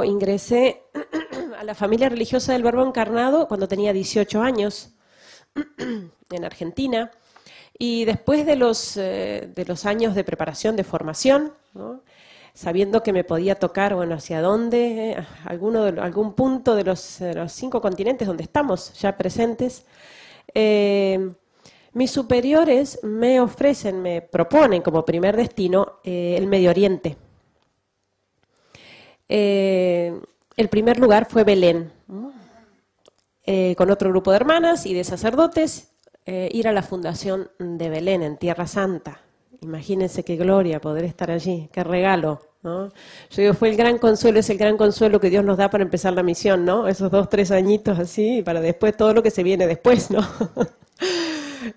yo ingresé a la familia religiosa del Verbo Encarnado cuando tenía 18 años en Argentina. Y después de los años de preparación, de formación, ¿no?, sabiendo que me podía tocar, bueno, hacia dónde, algún punto de los 5 continentes donde estamos ya presentes, mis superiores me proponen como primer destino el Medio Oriente. El primer lugar fue Belén, con otro grupo de hermanas y de sacerdotes, ir a la fundación de Belén, en Tierra Santa. Imagínense qué gloria poder estar allí, qué regalo, ¿no? Yo digo, es el gran consuelo que Dios nos da para empezar la misión, ¿no? Esos 2, 3 añitos así, y para después todo lo que se viene después, ¿no?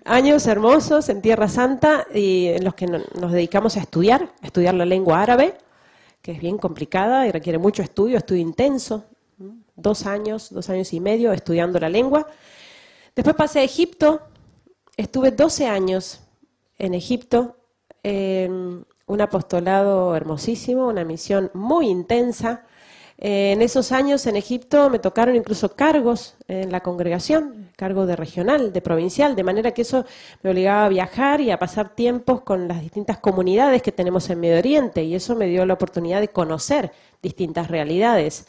Años hermosos en Tierra Santa y en los que nos dedicamos a estudiar la lengua árabe, que es bien complicada y requiere mucho estudio intenso, 2 años y medio estudiando la lengua. Después pasé a Egipto, estuve 12 años en Egipto, un apostolado hermosísimo, una misión muy intensa. En esos años en Egipto me tocaron incluso cargos en la congregación, cargo de regional, de provincial, de manera que eso me obligaba a viajar y a pasar tiempos con las distintas comunidades que tenemos en Medio Oriente, y eso me dio la oportunidad de conocer distintas realidades.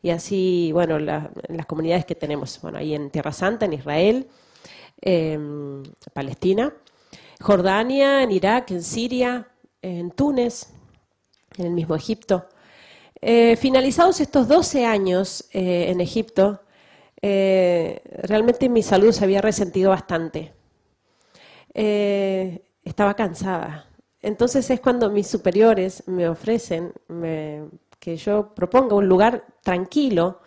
Y así, bueno, las comunidades que tenemos, bueno, ahí en Tierra Santa, en Israel, Palestina, Jordania, en Irak, en Siria, en Túnez, en el mismo Egipto. Finalizados estos 12 años en Egipto, realmente mi salud se había resentido bastante. Estaba cansada. Entonces es cuando mis superiores me ofrecen que yo proponga un lugar tranquilo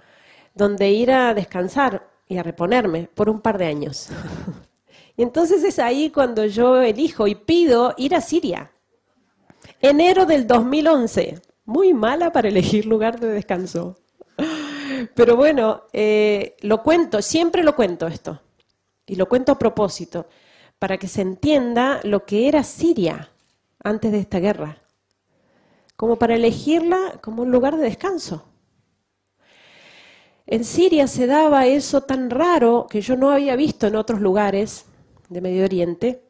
donde ir a descansar y a reponerme por un par de años. Y entonces es ahí cuando yo elijo y pido ir a Siria. Enero del 2011. Muy mala para elegir lugar de descanso. Pero bueno, lo cuento, siempre lo cuento esto. Y lo cuento a propósito, para que se entienda lo que era Siria antes de esta guerra. Como para elegirla como un lugar de descanso. En Siria se daba eso tan raro que yo no había visto en otros lugares de Medio Oriente,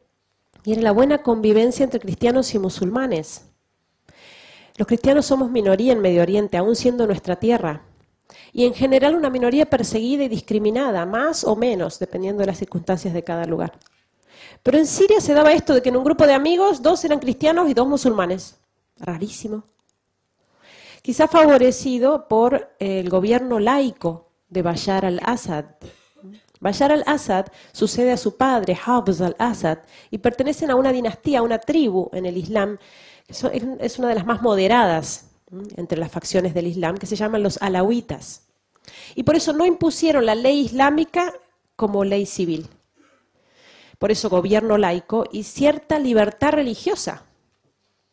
y era la buena convivencia entre cristianos y musulmanes. Los cristianos somos minoría en Medio Oriente, aún siendo nuestra tierra, y en general una minoría perseguida y discriminada, más o menos, dependiendo de las circunstancias de cada lugar. Pero en Siria se daba esto de que en un grupo de amigos 2 eran cristianos y 2 musulmanes. Rarísimo. Quizá favorecido por el gobierno laico de Bashar al-Assad. Bashar al-Assad sucede a su padre, Hafez al-Assad, y pertenecen a una dinastía, a una tribu en el Islam. Es una de las más moderadas entre las facciones del Islam, que se llaman los alawitas. Y por eso no impusieron la ley islámica como ley civil. Por eso gobierno laico y cierta libertad religiosa,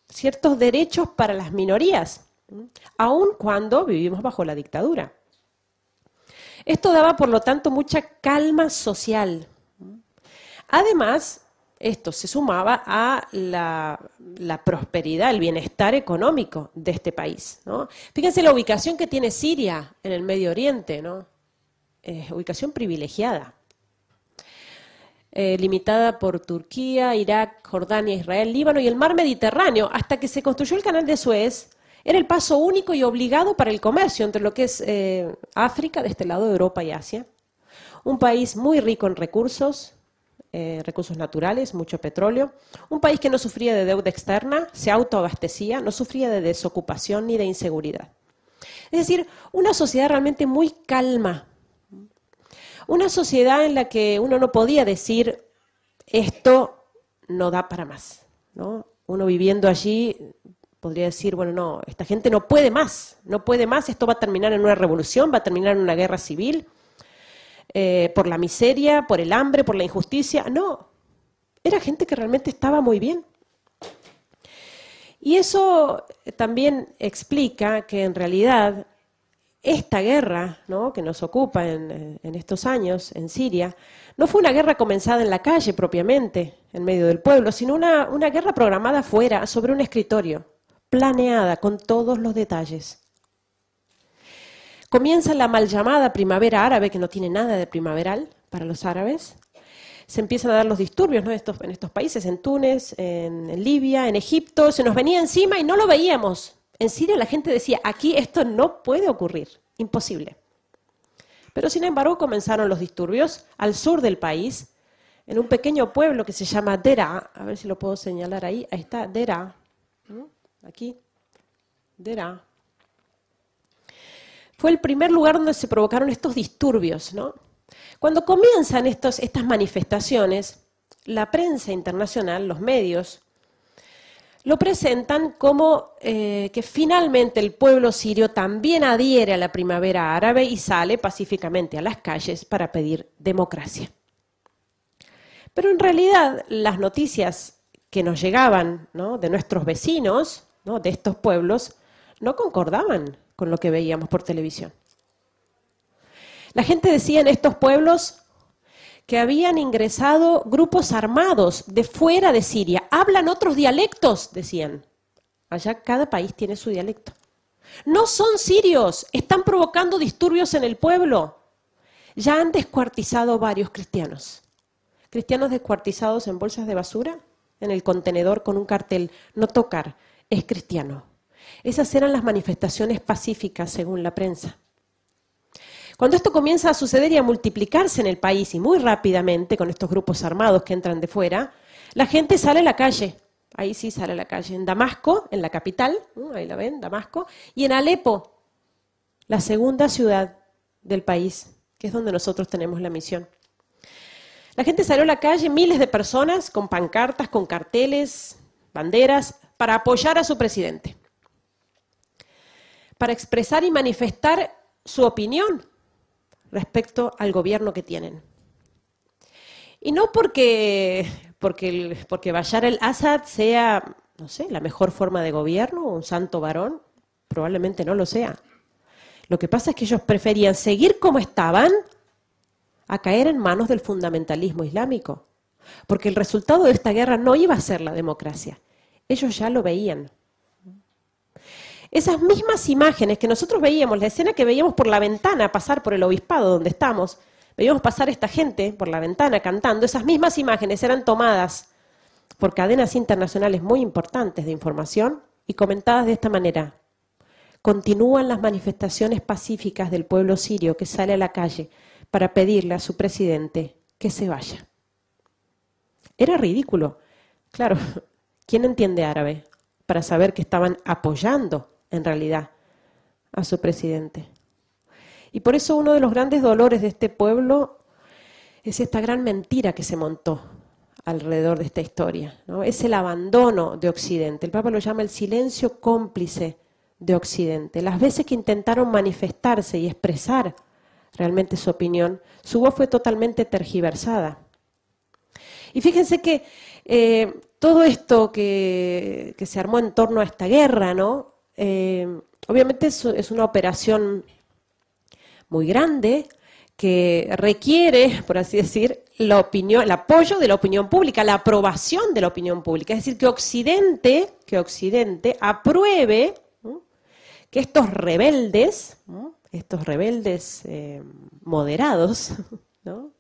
ciertos derechos para las minorías, aun cuando vivimos bajo la dictadura. Esto daba, por lo tanto, mucha calma social. Además, esto se sumaba a la prosperidad, el bienestar económico de este país, ¿no? Fíjense la ubicación que tiene Siria en el Medio Oriente, ¿no? Ubicación privilegiada, limitada por Turquía, Irak, Jordania, Israel, Líbano y el mar Mediterráneo. Hasta que se construyó el canal de Suez, era el paso único y obligado para el comercio entre lo que es África, de este lado de Europa y Asia. Un país muy rico en recursos naturales, mucho petróleo. Un país que no sufría de deuda externa, se autoabastecía, no sufría de desocupación ni de inseguridad. Es decir, una sociedad realmente muy calma. Una sociedad en la que uno no podía decir, esto no da para más, ¿no? Uno viviendo allí podría decir, bueno, no, esta gente no puede más, esto va a terminar en una revolución, va a terminar en una guerra civil, por la miseria, por el hambre, por la injusticia. No, era gente que realmente estaba muy bien. Y eso también explica que en realidad esta guerra, ¿no?, que nos ocupa en estos años en Siria, no fue una guerra comenzada en la calle propiamente, en medio del pueblo, sino una guerra programada afuera, sobre un escritorio, planeada con todos los detalles. Comienza la mal llamada primavera árabe, que no tiene nada de primaveral para los árabes. Se empiezan a dar los disturbios, ¿no? En estos países, en Túnez, en Libia, en Egipto, se nos venía encima y no lo veíamos. En Siria la gente decía, aquí esto no puede ocurrir, imposible. Pero sin embargo comenzaron los disturbios al sur del país, en un pequeño pueblo que se llama Deraa, a ver si lo puedo señalar ahí está, Deraa, aquí, Deraa. Fue el primer lugar donde se provocaron estos disturbios, ¿no? Cuando comienzan estas manifestaciones, la prensa internacional, los medios, lo presentan como que finalmente el pueblo sirio también adhiere a la primavera árabe y sale pacíficamente a las calles para pedir democracia. Pero en realidad las noticias que nos llegaban, ¿no?, de nuestros vecinos, ¿no?, de estos pueblos, no concordaban con lo que veíamos por televisión. La gente decía en estos pueblos que habían ingresado grupos armados de fuera de Siria. Hablan otros dialectos, decían. Allá cada país tiene su dialecto. No son sirios, están provocando disturbios en el pueblo. Ya han descuartizado varios cristianos. Cristianos descuartizados en bolsas de basura, en el contenedor con un cartel, no tocar, es cristiano. Esas eran las manifestaciones pacíficas según la prensa. Cuando esto comienza a suceder y a multiplicarse en el país y muy rápidamente con estos grupos armados que entran de fuera, la gente sale a la calle. Ahí sí sale a la calle. En Damasco, en la capital, ahí la ven, Damasco, y en Alepo, la segunda ciudad del país, que es donde nosotros tenemos la misión. La gente salió a la calle, miles de personas con pancartas, con carteles, banderas, para apoyar a su presidente, para expresar y manifestar su opinión respecto al gobierno que tienen. Y no porque Bashar al-Assad sea, no sé, la mejor forma de gobierno, un santo varón, probablemente no lo sea. Lo que pasa es que ellos preferían seguir como estaban a caer en manos del fundamentalismo islámico, porque el resultado de esta guerra no iba a ser la democracia. Ellos ya lo veían. Esas mismas imágenes que nosotros veíamos, la escena que veíamos por la ventana pasar por el obispado donde estamos, veíamos pasar esta gente por la ventana cantando, esas mismas imágenes eran tomadas por cadenas internacionales muy importantes de información y comentadas de esta manera. Continúan las manifestaciones pacíficas del pueblo sirio que sale a la calle para pedirle a su presidente que se vaya. Era ridículo. Claro, ¿quién entiende árabe para saber que estaban apoyando en realidad a su presidente? Y por eso uno de los grandes dolores de este pueblo es esta gran mentira que se montó alrededor de esta historia, ¿no? Es el abandono de Occidente. El Papa lo llama el silencio cómplice de Occidente. Las veces que intentaron manifestarse y expresar realmente su opinión, su voz fue totalmente tergiversada. Y fíjense que todo esto que se armó en torno a esta guerra, ¿no? Obviamente es una operación muy grande que requiere, por así decir, el apoyo de la opinión pública, la aprobación de la opinión pública. Es decir, que Occidente apruebe, ¿no?, que estos rebeldes moderados, ¿no?,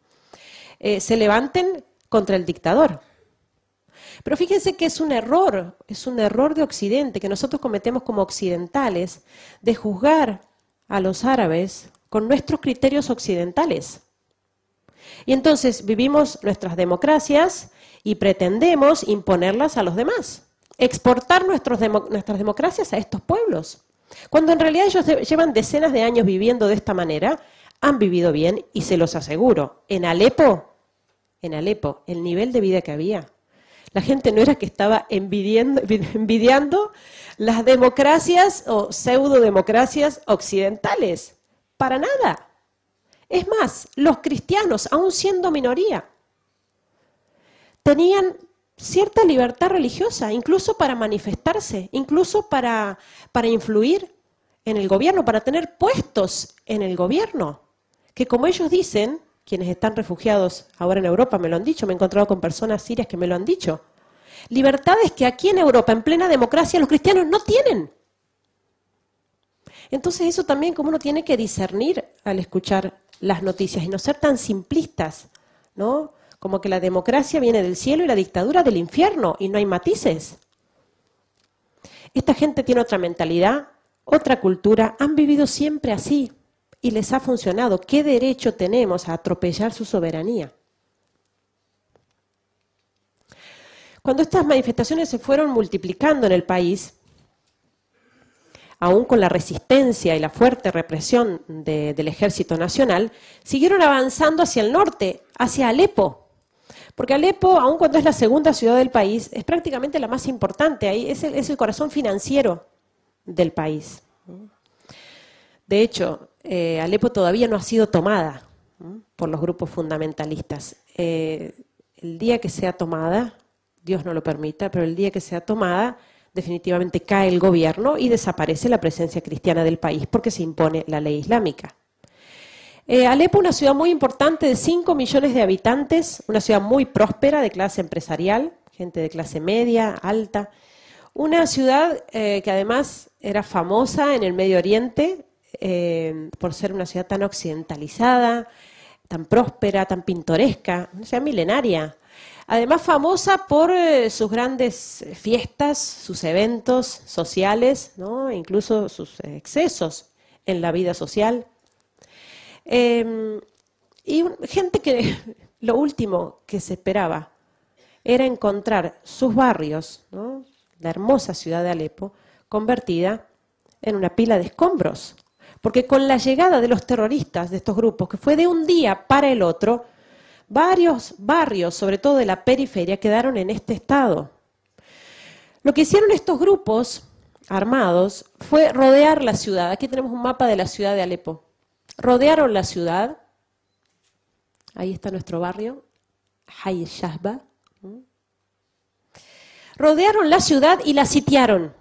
se levanten contra el dictador. Pero fíjense que es un error de Occidente, que nosotros cometemos como occidentales, de juzgar a los árabes con nuestros criterios occidentales. Y entonces vivimos nuestras democracias y pretendemos imponerlas a los demás, exportar nuestras democracias a estos pueblos, cuando en realidad ellos llevan decenas de años viviendo de esta manera, han vivido bien y se los aseguro, en Alepo, el nivel de vida que había. La gente no era que estaba envidiando las democracias o pseudodemocracias occidentales, para nada. Es más, los cristianos, aun siendo minoría, tenían cierta libertad religiosa, incluso para manifestarse, incluso para influir en el gobierno, para tener puestos en el gobierno, que como ellos dicen, quienes están refugiados ahora en Europa me lo han dicho, me he encontrado con personas sirias que me lo han dicho, libertades que aquí en Europa, en plena democracia, los cristianos no tienen. Entonces eso también como uno tiene que discernir al escuchar las noticias y no ser tan simplistas, ¿no? Como que la democracia viene del cielo y la dictadura del infierno y no hay matices. Esta gente tiene otra mentalidad, otra cultura, han vivido siempre así y les ha funcionado. ¿Qué derecho tenemos a atropellar su soberanía? Cuando estas manifestaciones se fueron multiplicando en el país, aún con la resistencia y la fuerte represión del Ejército Nacional, siguieron avanzando hacia el norte, hacia Alepo. Porque Alepo, aun cuando es la segunda ciudad del país, es prácticamente la más importante, ahí es el corazón financiero del país. De hecho, Alepo todavía no ha sido tomada por los grupos fundamentalistas. El día que sea tomada, Dios no lo permita, pero el día que sea tomada, definitivamente cae el gobierno y desaparece la presencia cristiana del país porque se impone la ley islámica. Alepo, una ciudad muy importante de 5 millones de habitantes, una ciudad muy próspera de clase empresarial, gente de clase media, alta. Una ciudad que además era famosa en el Medio Oriente por ser una ciudad tan occidentalizada, tan próspera, tan pintoresca, una ciudad milenaria. Además famosa por sus grandes fiestas, sus eventos sociales, ¿no? Incluso sus excesos en la vida social. Y gente que lo último que se esperaba era encontrar sus barrios, ¿no? La hermosa ciudad de Alepo, convertida en una pila de escombros. Porque con la llegada de los terroristas de estos grupos, que fue de un día para el otro, varios barrios, sobre todo de la periferia, quedaron en este estado. Lo que hicieron estos grupos armados fue rodear la ciudad. Aquí tenemos un mapa de la ciudad de Alepo. Rodearon la ciudad, ahí está nuestro barrio, Hay Shahba. Rodearon la ciudad y la sitiaron.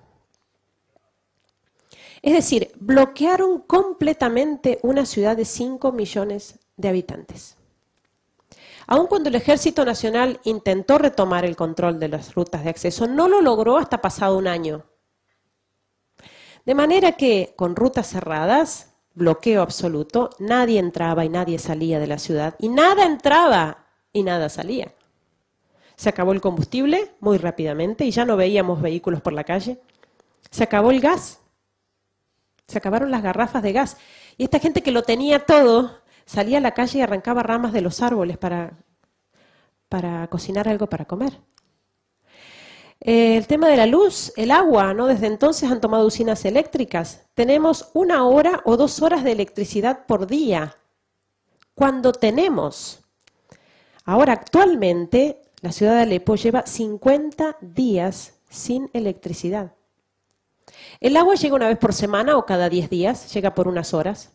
Es decir, bloquearon completamente una ciudad de 5 millones de habitantes. Aun cuando el Ejército Nacional intentó retomar el control de las rutas de acceso, no lo logró hasta pasado un año. De manera que, con rutas cerradas, bloqueo absoluto, nadie entraba y nadie salía de la ciudad, y nada entraba y nada salía. Se acabó el combustible muy rápidamente y ya no veíamos vehículos por la calle. Se acabó el gas. Se acabaron las garrafas de gas. Y esta gente que lo tenía todo, salía a la calle y arrancaba ramas de los árboles para cocinar algo para comer. El tema de la luz, el agua, ¿no? Desde entonces han tomado usinas eléctricas. Tenemos 1 hora o 2 horas de electricidad por día. Cuando tenemos. Ahora, actualmente, la ciudad de Alepo lleva 50 días sin electricidad. El agua llega una vez por semana o cada 10 días, llega por unas horas.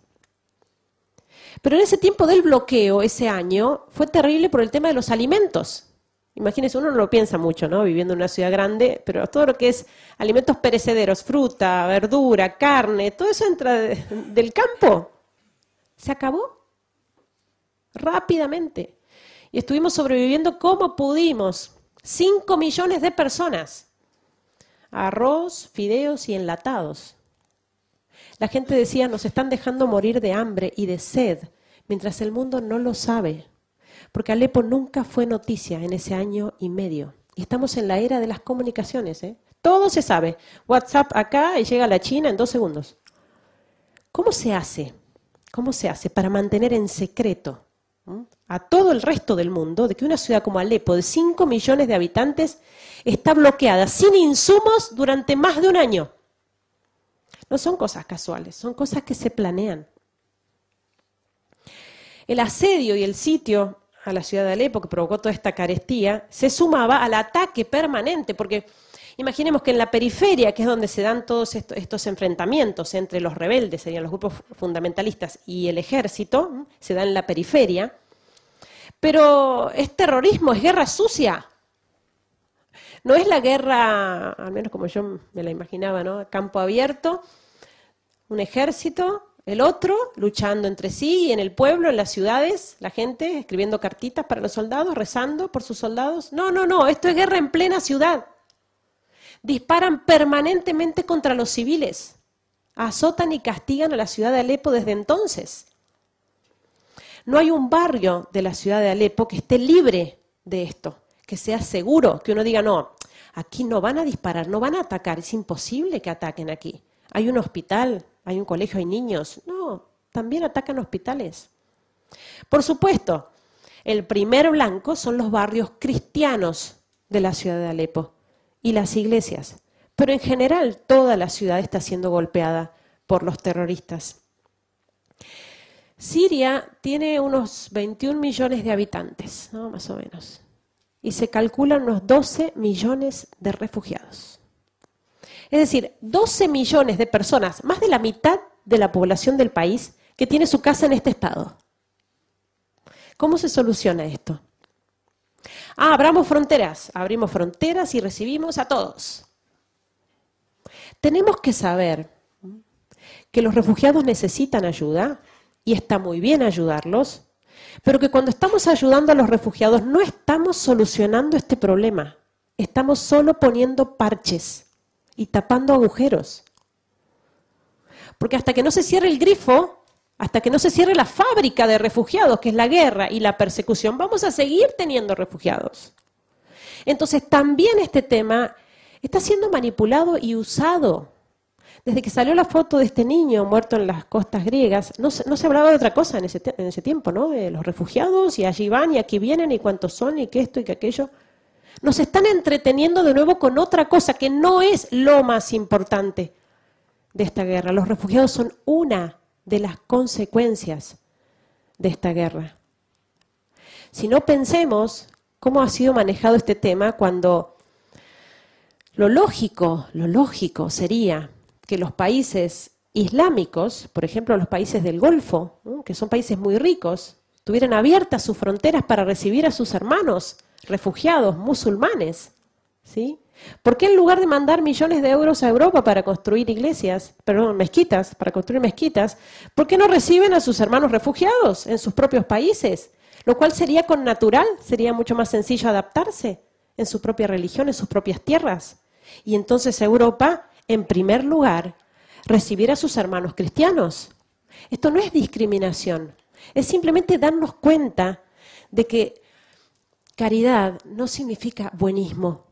Pero en ese tiempo del bloqueo, ese año, fue terrible por el tema de los alimentos. Imagínense, uno no lo piensa mucho, ¿no? Viviendo en una ciudad grande, pero todo lo que es alimentos perecederos, fruta, verdura, carne, todo eso entra del campo. Se acabó rápidamente. Y estuvimos sobreviviendo como pudimos. 5 millones de personas. Arroz, fideos y enlatados. La gente decía, nos están dejando morir de hambre y de sed, mientras el mundo no lo sabe. Porque Alepo nunca fue noticia en ese año y medio. Y estamos en la era de las comunicaciones, ¿eh? Todo se sabe. WhatsApp acá y llega a la China en 2 segundos. ¿Cómo se hace? ¿Cómo se hace para mantener en secreto a todo el resto del mundo de que una ciudad como Alepo, de 5 millones de habitantes, está bloqueada sin insumos durante más de un año? No son cosas casuales, son cosas que se planean. El asedio y el sitio a la ciudad de Alepo, que provocó toda esta carestía, se sumaba al ataque permanente, porque imaginemos que en la periferia, que es donde se dan todos estos enfrentamientos entre los rebeldes, serían los grupos fundamentalistas, y el ejército, se da en la periferia, pero es terrorismo, es guerra sucia. No es la guerra, al menos como yo me la imaginaba, ¿no? Campo abierto, un ejército, el otro luchando entre sí y en el pueblo, en las ciudades, la gente escribiendo cartitas para los soldados, rezando por sus soldados. No, esto es guerra en plena ciudad. Disparan permanentemente contra los civiles. Azotan y castigan a la ciudad de Alepo desde entonces. No hay un barrio de la ciudad de Alepo que esté libre de esto, que sea seguro, que uno diga, no, aquí no van a disparar, no van a atacar, es imposible que ataquen aquí. Hay un hospital, hay un colegio, hay niños. No, también atacan hospitales. Por supuesto, el primer blanco son los barrios cristianos de la ciudad de Alepo y las iglesias. Pero en general toda la ciudad está siendo golpeada por los terroristas. Siria tiene unos 21 millones de habitantes, ¿no? Más o menos. Y se calculan unos 12 millones de refugiados. Es decir, 12 millones de personas, más de la mitad de la población del país, que tiene su casa en este estado. ¿Cómo se soluciona esto? Abrimos fronteras y recibimos a todos. Tenemos que saber que los refugiados necesitan ayuda, y está muy bien ayudarlos, pero que cuando estamos ayudando a los refugiados no estamos solucionando este problema, estamos solo poniendo parches y tapando agujeros. Porque hasta que no se cierre el grifo, hasta que no se cierre la fábrica de refugiados, que es la guerra y la persecución, vamos a seguir teniendo refugiados. Entonces también este tema está siendo manipulado y usado. Desde que salió la foto de este niño muerto en las costas griegas, no se hablaba de otra cosa en ese tiempo, ¿no? De los refugiados, y allí van, y aquí vienen, y cuántos son, y que esto, y que aquello. Nos están entreteniendo de nuevo con otra cosa que no es lo más importante de esta guerra. Los refugiados son una de las consecuencias de esta guerra. Si no, pensemos cómo ha sido manejado este tema cuando lo lógico sería que los países islámicos, por ejemplo los países del Golfo, ¿no?, que son países muy ricos, tuvieran abiertas sus fronteras para recibir a sus hermanos refugiados musulmanes, ¿sí? ¿Por qué en lugar de mandar millones de euros a Europa para construir mezquitas, por qué no reciben a sus hermanos refugiados en sus propios países? Lo cual sería connatural, sería mucho más sencillo adaptarse en su propia religión, en sus propias tierras. Y entonces Europa, en primer lugar, recibir a sus hermanos cristianos. Esto no es discriminación, es simplemente darnos cuenta de que caridad no significa buenismo.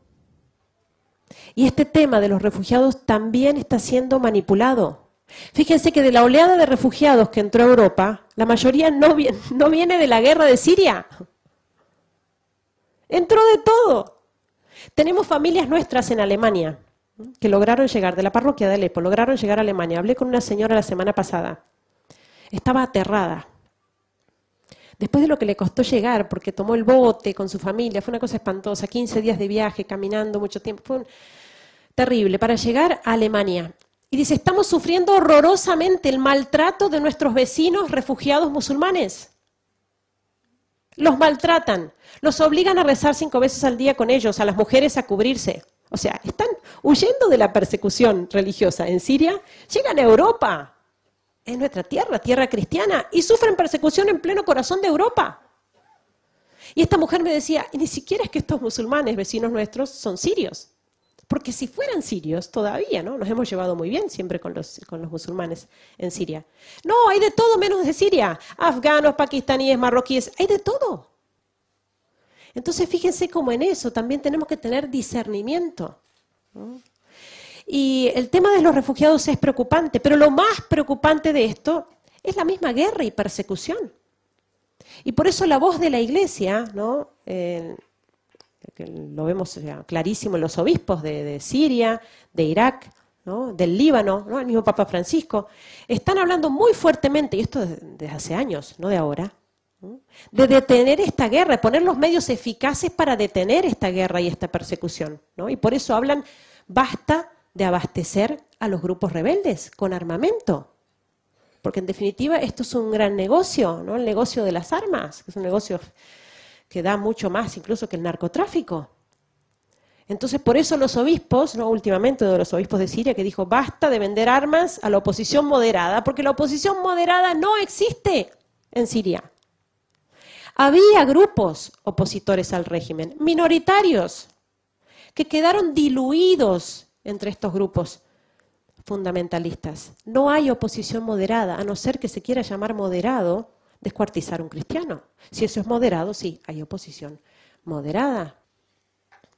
Y este tema de los refugiados también está siendo manipulado. Fíjense que de la oleada de refugiados que entró a Europa, la mayoría no viene de la guerra de Siria. Entró de todo. Tenemos familias nuestras en Alemania que lograron llegar, de la parroquia de Alepo, lograron llegar a Alemania. Hablé con una señora la semana pasada. Estaba aterrada. Después de lo que le costó llegar, porque tomó el bote con su familia, fue una cosa espantosa, 15 días de viaje, caminando mucho tiempo, fue terrible, para llegar a Alemania. Y dice, estamos sufriendo horrorosamente el maltrato de nuestros vecinos refugiados musulmanes. Los maltratan, los obligan a rezar 5 veces al día con ellos, a las mujeres a cubrirse. O sea, están huyendo de la persecución religiosa en Siria, llegan a Europa, es nuestra tierra, tierra cristiana, y sufren persecución en pleno corazón de Europa. Y esta mujer me decía, ni siquiera es que estos musulmanes, vecinos nuestros, son sirios. Porque si fueran sirios, todavía, ¿no? Nos hemos llevado muy bien siempre con los musulmanes en Siria. No, hay de todo menos de Siria. Afganos, pakistaníes, marroquíes, hay de todo. Entonces, fíjense cómo en eso también tenemos que tener discernimiento, ¿no? Y el tema de los refugiados es preocupante, pero lo más preocupante de esto es la misma guerra y persecución. Y por eso la voz de la Iglesia, ¿no? Que lo vemos clarísimo en los obispos de Siria, de Irak, ¿no? Del Líbano, ¿no? El mismo Papa Francisco, están hablando muy fuertemente, y esto desde hace años, no de ahora, ¿no?, de detener esta guerra, de poner los medios eficaces para detener esta guerra y esta persecución, ¿no? Y por eso hablan, basta de abastecer a los grupos rebeldes con armamento. Porque en definitiva esto es un gran negocio, ¿no? El negocio de las armas, que es un negocio que da mucho más incluso que el narcotráfico. Entonces por eso los obispos, ¿no? Últimamente uno de los obispos de Siria que dijo basta de vender armas a la oposición moderada, porque la oposición moderada no existe en Siria. Había grupos opositores al régimen, minoritarios, que quedaron diluidos entre estos grupos fundamentalistas. No hay oposición moderada, a no ser que se quiera llamar moderado descuartizar a un cristiano. Si eso es moderado, sí, hay oposición moderada.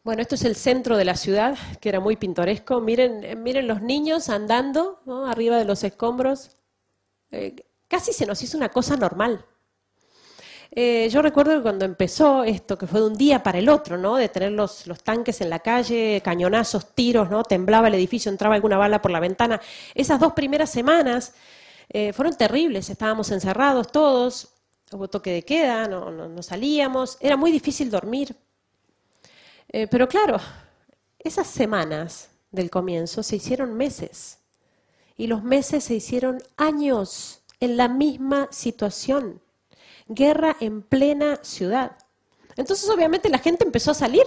Bueno, esto es el centro de la ciudad, que era muy pintoresco. Miren los niños andando, ¿no?, arriba de los escombros. Casi se nos hizo una cosa normal. Yo recuerdo que cuando empezó esto, que fue de un día para el otro, ¿no?, de tener los tanques en la calle, cañonazos, tiros, ¿no?, temblaba el edificio, entraba alguna bala por la ventana. Esas 2 primeras semanas fueron terribles, estábamos encerrados todos, hubo toque de queda, no salíamos, era muy difícil dormir. Pero claro, esas semanas del comienzo se hicieron meses y los meses se hicieron años en la misma situación. Guerra en plena ciudad. Entonces obviamente la gente empezó a salir,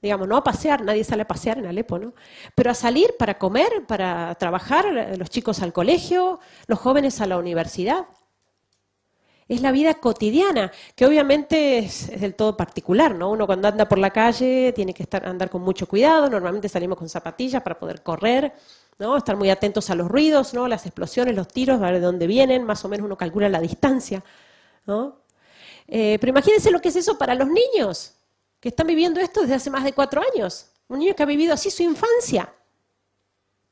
digamos, no a pasear, nadie sale a pasear en Alepo, ¿no?, pero a salir para comer, para trabajar, los chicos al colegio, los jóvenes a la universidad. Es la vida cotidiana, que obviamente es del todo particular, ¿no? Uno cuando anda por la calle tiene que andar con mucho cuidado, normalmente salimos con zapatillas para poder correr, ¿no?, estar muy atentos a los ruidos, ¿no?, las explosiones, los tiros, a ver de dónde vienen, más o menos uno calcula la distancia, ¿no? Pero imagínense lo que es eso para los niños, que están viviendo esto desde hace más de 4 años. Un niño que ha vivido así su infancia.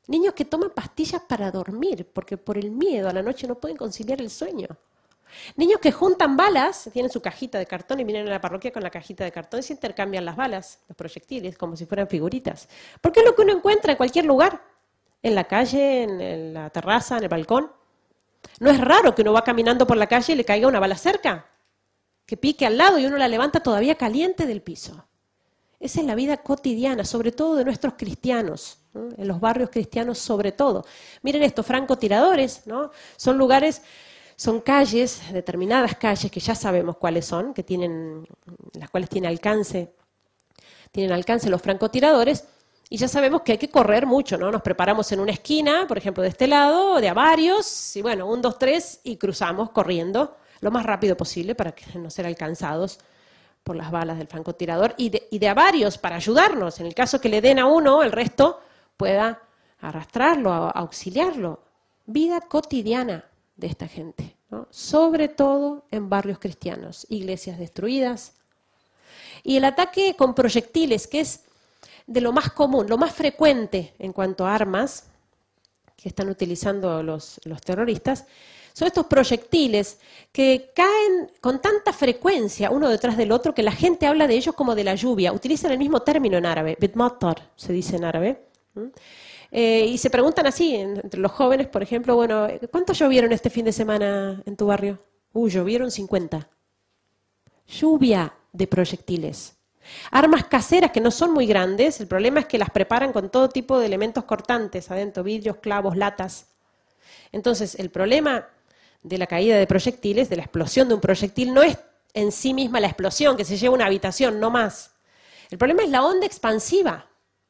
Niños que toman pastillas para dormir, porque por el miedo a la noche no pueden conciliar el sueño. Niños que juntan balas, tienen su cajita de cartón y vienen a la parroquia con la cajita de cartón y se intercambian las balas, los proyectiles, como si fueran figuritas. Porque es lo que uno encuentra en cualquier lugar, en la calle, en la terraza, en el balcón. No es raro que uno va caminando por la calle y le caiga una bala cerca, que pique al lado y uno la levanta todavía caliente del piso. Esa es la vida cotidiana, sobre todo de nuestros cristianos, ¿no?, en los barrios cristianos sobre todo. Miren estos francotiradores, ¿no?, son lugares, son calles, determinadas calles que ya sabemos cuáles son, que las cuales tienen alcance los francotiradores. Y ya sabemos que hay que correr mucho, ¿no? Nos preparamos en una esquina, por ejemplo, de este lado, de a varios, y bueno, 1, 2, 3, y cruzamos corriendo lo más rápido posible para que no ser alcanzados por las balas del francotirador, y de a varios para ayudarnos. En el caso que le den a uno, el resto pueda arrastrarlo, auxiliarlo. Vida cotidiana de esta gente, ¿no?, sobre todo en barrios cristianos, iglesias destruidas. Y el ataque con proyectiles, que es de lo más común, lo más frecuente en cuanto a armas que están utilizando los terroristas, son estos proyectiles que caen con tanta frecuencia uno detrás del otro que la gente habla de ellos como de la lluvia. Utilizan el mismo término en árabe, bitmatar, se dice en árabe. Y se preguntan así, entre los jóvenes, por ejemplo, bueno, ¿cuántos llovieron este fin de semana en tu barrio? Llovieron 50. Lluvia de proyectiles. Armas caseras que no son muy grandes, el problema es que las preparan con todo tipo de elementos cortantes adentro, vidrios, clavos, latas. Entonces, el problema de la caída de proyectiles, de la explosión de un proyectil, no es en sí misma la explosión, que se lleva una habitación, no más. El problema es la onda expansiva.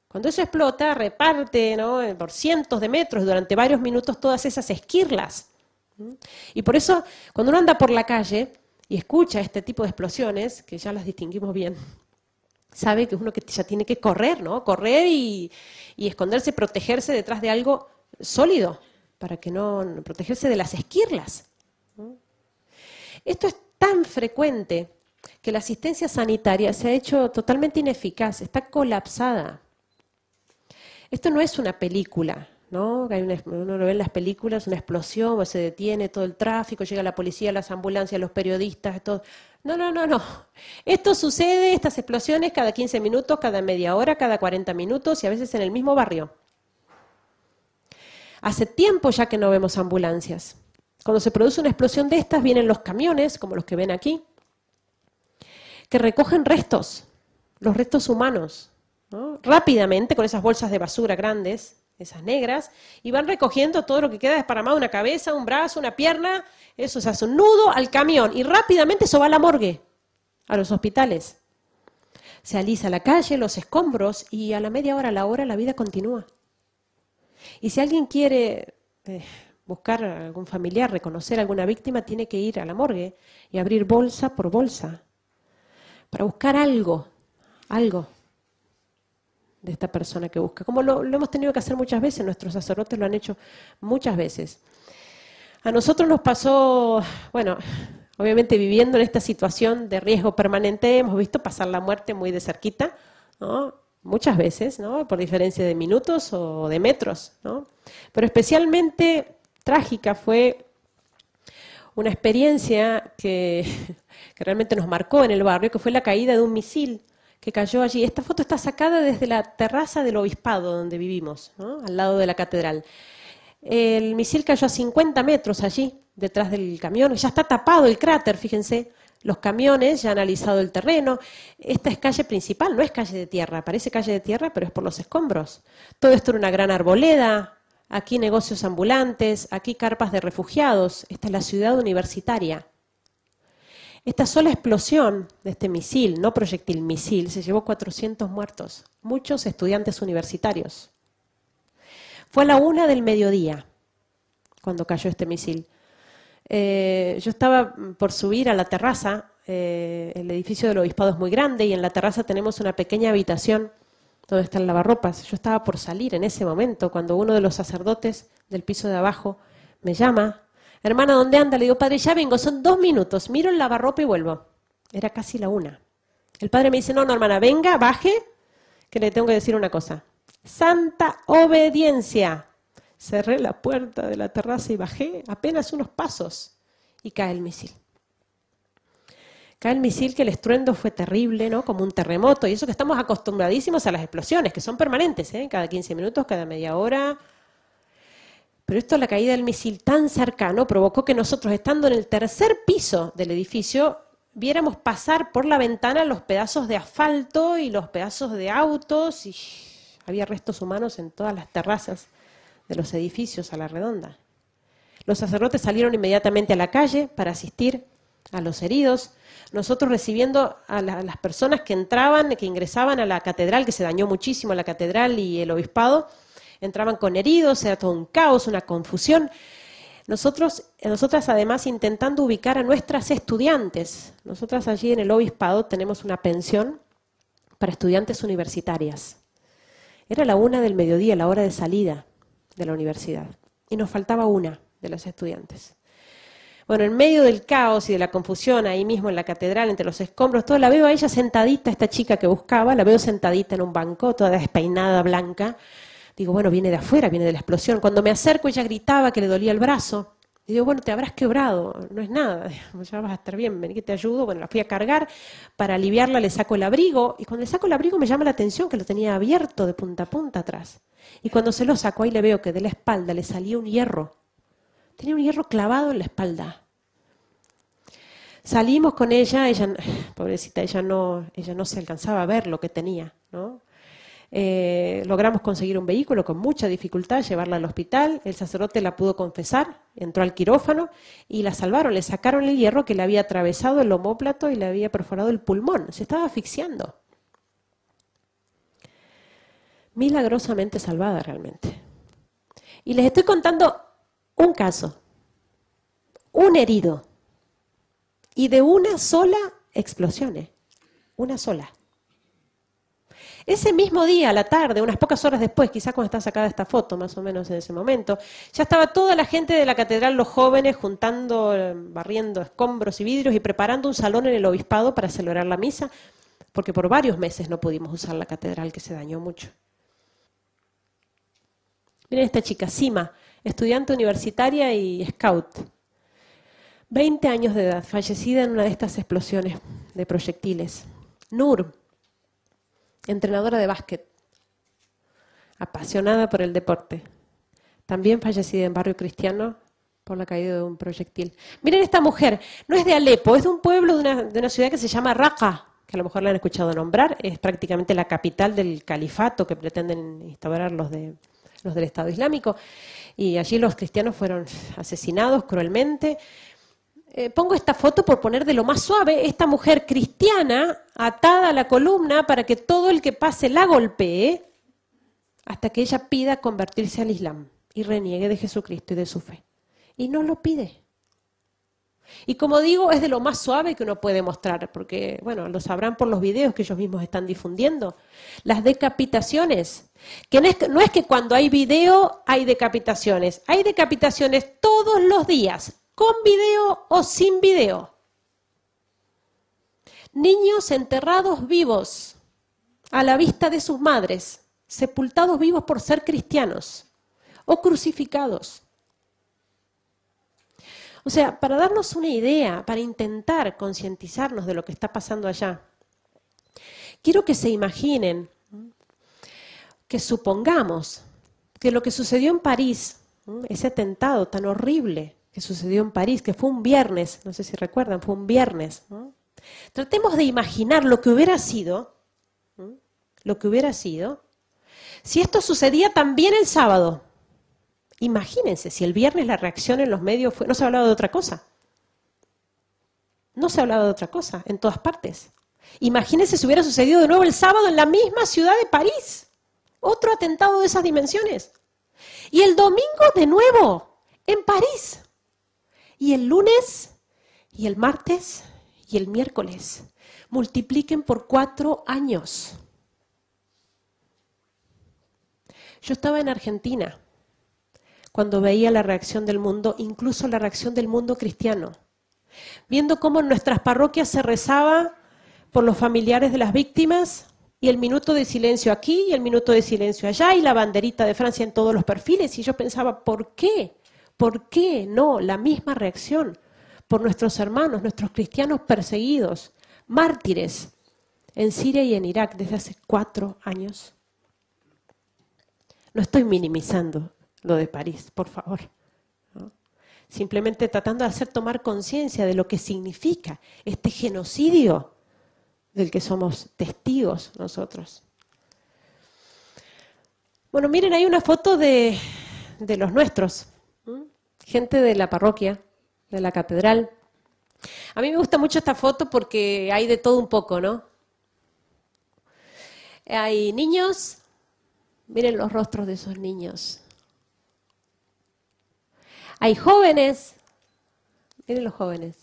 Cuando eso explota, reparte, ¿no?, por cientos de metros durante varios minutos todas esas esquirlas. Y por eso, cuando uno anda por la calle y escucha este tipo de explosiones, que ya las distinguimos bien, sabe que es uno que ya tiene que correr, ¿no? Correr y esconderse, protegerse detrás de algo sólido, para que no protegerse de las esquirlas. Esto es tan frecuente que la asistencia sanitaria se ha hecho totalmente ineficaz, está colapsada. Esto no es una película, ¿no? Uno lo ve en las películas, una explosión, o se detiene todo el tráfico, llega la policía, las ambulancias, los periodistas, todo. No. Esto sucede, estas explosiones, cada 15 minutos, cada media hora, cada 40 minutos y a veces en el mismo barrio. Hace tiempo ya que no vemos ambulancias. Cuando se produce una explosión de estas, vienen los camiones, como los que ven aquí, que recogen restos, los restos humanos, ¿no?, rápidamente con esas bolsas de basura grandes, esas negras, y van recogiendo todo lo que queda desparramado, una cabeza, un brazo, una pierna, eso se hace un nudo al camión y rápidamente eso va a la morgue, a los hospitales. Se alisa la calle, los escombros y a la media hora, a la hora, la vida continúa. Y si alguien quiere buscar a algún familiar, reconocer a alguna víctima, tiene que ir a la morgue y abrir bolsa por bolsa para buscar algo de esta persona que busca, como lo hemos tenido que hacer muchas veces, nuestros sacerdotes lo han hecho muchas veces. A nosotros nos pasó, bueno, obviamente viviendo en esta situación de riesgo permanente, hemos visto pasar la muerte muy de cerquita, ¿no? Muchas veces, ¿no? Por diferencia de minutos o de metros, ¿no? Pero especialmente trágica fue una experiencia que realmente nos marcó en el barrio, que fue la caída de un misil que cayó allí. Esta foto está sacada desde la terraza del obispado donde vivimos, ¿no? Al lado de la catedral. El misil cayó a 50 metros allí, detrás del camión. Ya está tapado el cráter, fíjense. Los camiones ya han alisado el terreno. Esta es calle principal, no es calle de tierra. Parece calle de tierra, pero es por los escombros. Todo esto era una gran arboleda. Aquí negocios ambulantes, aquí carpas de refugiados. Esta es la ciudad universitaria. Esta sola explosión de este misil, no proyectil, misil, se llevó 400 muertos. Muchos estudiantes universitarios. Fue a la 1 del mediodía cuando cayó este misil. Yo estaba por subir a la terraza, el edificio del obispado es muy grande y en la terraza tenemos una pequeña habitación donde está el lavarropas. Yo estaba por salir en ese momento cuando uno de los sacerdotes del piso de abajo me llama. Hermana, ¿dónde anda? Le digo, padre, ya vengo, son 2 minutos, miro el lavarropa y vuelvo. Era casi la 1. El padre me dice, no, hermana, venga, baje, que le tengo que decir una cosa. Santa obediencia. Cerré la puerta de la terraza y bajé apenas unos pasos y cae el misil. Cae el misil, que el estruendo fue terrible, ¿no? Como un terremoto, y eso que estamos acostumbradísimos a las explosiones, que son permanentes, ¿eh? Cada 15 minutos, cada media hora. Pero esto, la caída del misil tan cercano, provocó que nosotros, estando en el tercer piso del edificio, viéramos pasar por la ventana los pedazos de asfalto y los pedazos de autos, y había restos humanos en todas las terrazas de los edificios a la redonda. Los sacerdotes salieron inmediatamente a la calle para asistir a los heridos, nosotros recibiendo a las personas que entraban, que ingresaban a la catedral, que se dañó muchísimo la catedral y el obispado, entraban con heridos, era todo un caos, una confusión. Nosotras además intentando ubicar a nuestras estudiantes. Nosotras allí en el obispado tenemos una pensión para estudiantes universitarias. Era la 1 del mediodía, la hora de salida de la universidad, y nos faltaba una de las estudiantes. Bueno, en medio del caos y de la confusión, ahí mismo en la catedral, entre los escombros, todo, la veo a ella sentadita, esta chica que buscaba, la veo sentadita en un banco, toda despeinada, blanca. Digo, bueno, viene de afuera, viene de la explosión. Cuando me acerco, ella gritaba que le dolía el brazo. Y digo, bueno, te habrás quebrado, no es nada, ya vas a estar bien, vení que te ayudo. Bueno, la fui a cargar, para aliviarla le saco el abrigo, y cuando le saco el abrigo me llama la atención que lo tenía abierto de punta a punta atrás. Y cuando se lo saco, ahí le veo que de la espalda le salía un hierro. Tenía un hierro clavado en la espalda. Salimos con ella, pobrecita, ella no se alcanzaba a ver lo que tenía, ¿no? Logramos conseguir un vehículo con mucha dificultad, llevarla al hospital, el sacerdote la pudo confesar, entró al quirófano y la salvaron, le sacaron el hierro que le había atravesado el omóplato y le había perforado el pulmón, se estaba asfixiando. Milagrosamente salvada realmente. Y les estoy contando un caso, un herido, y de una sola explosión, una sola. Ese mismo día, a la tarde, unas pocas horas después, quizás cuando está sacada esta foto, más o menos en ese momento, ya estaba toda la gente de la catedral, los jóvenes, juntando, barriendo escombros y vidrios y preparando un salón en el obispado para celebrar la misa, porque por varios meses no pudimos usar la catedral, que se dañó mucho. Miren esta chica, Sima, estudiante universitaria y scout. 20 años de edad, fallecida en una de estas explosiones de proyectiles. Nur, entrenadora de básquet, apasionada por el deporte, también fallecida en barrio cristiano por la caída de un proyectil. Miren esta mujer, no es de Alepo, es de un pueblo de una ciudad que se llama Raqqa, que a lo mejor la han escuchado nombrar, es prácticamente la capital del califato que pretenden instaurar los del Estado Islámico, y allí los cristianos fueron asesinados cruelmente. Pongo esta foto por poner de lo más suave, esta mujer cristiana atada a la columna para que todo el que pase la golpee hasta que ella pida convertirse al Islam y reniegue de Jesucristo y de su fe. Y no lo pide. Y como digo, es de lo más suave que uno puede mostrar, porque, bueno, lo sabrán por los videos que ellos mismos están difundiendo. Las decapitaciones, que no es que cuando hay video hay decapitaciones todos los días, con video o sin video. Niños enterrados vivos, a la vista de sus madres, sepultados vivos por ser cristianos, o crucificados. O sea, para darnos una idea, para intentar concientizarnos de lo que está pasando allá, quiero que se imaginen, que supongamos que lo que sucedió en París, ese atentado tan horrible que sucedió en París, que fue un viernes, no sé si recuerdan, fue un viernes. Tratemos de imaginar lo que hubiera sido, si esto sucedía también el sábado. Imagínense, si el viernes la reacción en los medios fue, no se hablaba de otra cosa. No se hablaba de otra cosa, en todas partes. Imagínense si hubiera sucedido de nuevo el sábado en la misma ciudad de París. Otro atentado de esas dimensiones. Y el domingo de nuevo, en París. Y el lunes, y el martes, y el miércoles. Multipliquen por 4 años. Yo estaba en Argentina cuando veía la reacción del mundo, incluso la reacción del mundo cristiano, viendo cómo en nuestras parroquias se rezaba por los familiares de las víctimas y el minuto de silencio aquí y el minuto de silencio allá y la banderita de Francia en todos los perfiles, y yo pensaba, ¿por qué? ¿Por qué no la misma reacción por nuestros hermanos, nuestros cristianos perseguidos, mártires en Siria y en Irak desde hace 4 años? No estoy minimizando lo de París, por favor, ¿no? Simplemente tratando de hacer tomar conciencia de lo que significa este genocidio del que somos testigos nosotros. Bueno, miren, hay una foto de los nuestros, gente de la parroquia, de la catedral. A mí me gusta mucho esta foto porque hay de todo un poco, ¿no? Hay niños, miren los rostros de esos niños. Hay jóvenes, miren los jóvenes.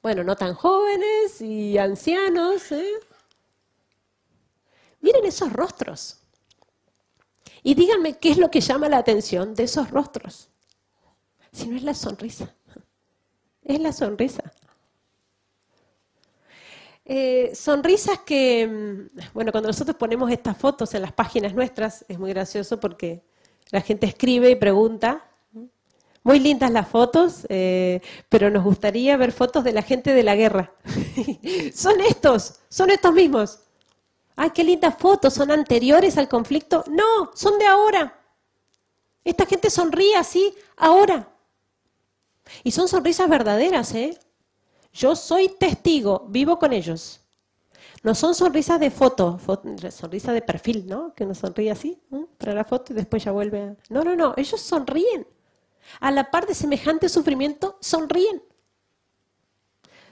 Bueno, no tan jóvenes y ancianos, ¿eh? Miren esos rostros. Y díganme qué es lo que llama la atención de esos rostros. Si no es la sonrisa. Es la sonrisa. Sonrisas que, bueno, cuando nosotros ponemos estas fotos en las páginas nuestras, es muy gracioso porque la gente escribe y pregunta. Muy lindas las fotos, pero nos gustaría ver fotos de la gente de la guerra. Son estos mismos. ¡Ay, qué lindas fotos! ¿Son anteriores al conflicto? No, son de ahora. Esta gente sonríe así ahora. Y son sonrisas verdaderas, ¿eh? Yo soy testigo, vivo con ellos. No son sonrisas de foto, sonrisa de perfil, ¿no? Que uno sonríe así, para la foto y después ya vuelve a... No, ellos sonríen. A la par de semejante sufrimiento, sonríen.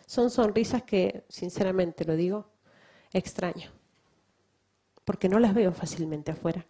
Son sonrisas que, sinceramente lo digo, extraño. Porque no las veo fácilmente afuera.